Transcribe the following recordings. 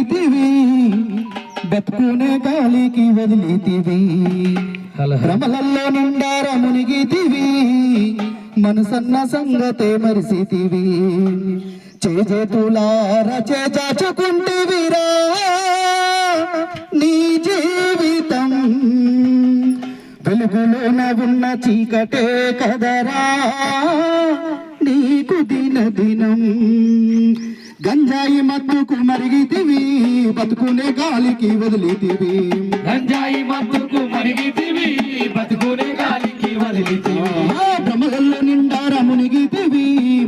మరిగితివి బతుకునే గాలికి వదిలితివి భ్రమలల్లో నిండార మునిగితివి మనసన్న సంగతే మరిసితివి చేతులార చేచాచుకుంటివిరా నీ జీవితం వెలుగులోన ఉన్న చీకటే కదరా నీకు దినం గంజాయి మత్తుకు మరిగితివి బతుకునే గాలికి వదిలితివి గంజాయి మత్తుకు మరిగితివి బతుకునే గాలికి వదిలితివి భ్రమలలో నిండార మునిగితివి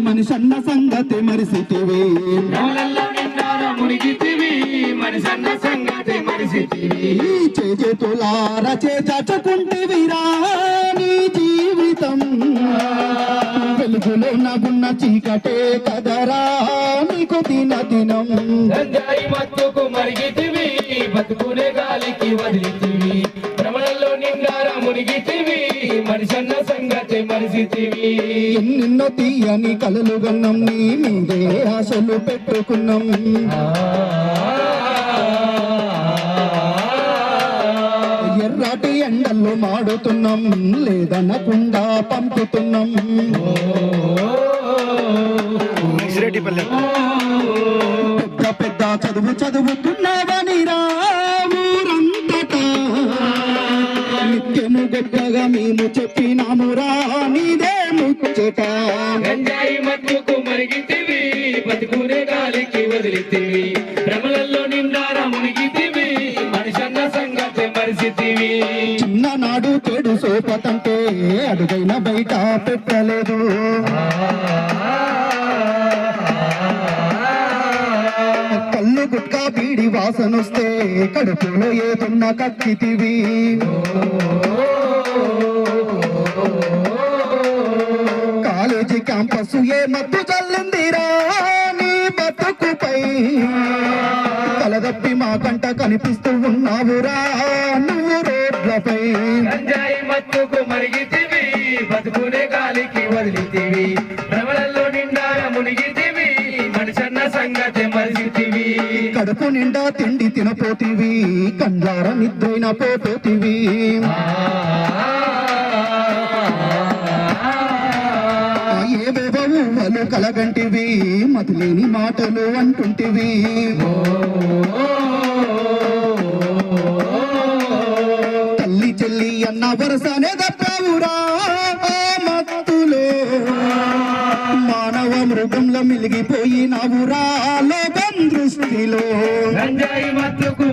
మనిషన్న సంగతి మరిసితివి భ్రమలలో నిండార మునిగితివి మనిషన్న సంగతి మరిసితివి చేతులార చేచాచుకుంటివిరా నీ జీవితం వెలుగులో నగున్న చీకటే కదరా నీకు దినం గంజాయి మత్తుకు మరిగితివి బతుకునే గాలికి వదిలితివి భ్రమలలో నిండార మునిగితివి మనిషన్న సంగతి మరిసితివి ఎన్నెన్నో తీయని కలలు గన్నం నీ మీదే ఆశలు పెట్టుకున్నాం ఎర్రాటి ఎండల్లో మాడుతున్నాం లేదనకుండా పంపుతున్నాం పెద్ద పెద్ద చదువుతున్నావని రామురంతటా నిత్యము గొప్పగా మేము చెప్పినామురా నీదే ముచ్చట గంజాయి మత్తుకు మరిగితివి బతుకునే గాలికి వదిలితివి భ్రమలలో నిండార మునిగితివి మనిషన్న సంగతి మరిసితివి చిన్ననాడు చెడు సోపతంటే అడుగైన బయట పెట్టలేదు కళ్ళు గుట్కా బీడి వాసనొస్తే కడుపులో ఏదున్న కక్కితివి కాలేజీ క్యాంపస్ ఏ మత్తు చల్లిందిరా నీ బతుకుపై కలదప్పి మా కంట కనిపిస్తూ ఉన్నావురా నువ్వు రోడ్లపై గంజాయి మత్తుకు మరిగితివి బతుకునే గాలికి వదిలితివి భ్రమలలో నిండార మునిగితివి మనిషన్న సంగతి మరిసితివి కడుపు నిండా తిండి తినపోతివి కండ్లార నిద్రైన పోతివి ఏవేవో ఊహలు కలగంటివి మతిలేని మాటలు అంటుంటివి తల్లి చెల్లి అన్న వరసనే దప్పావురా మత్తులో మానవ మృగంలో మిలిగిపోయినావురా లోకం దృష్టిలో గంజాయి మత్తుకు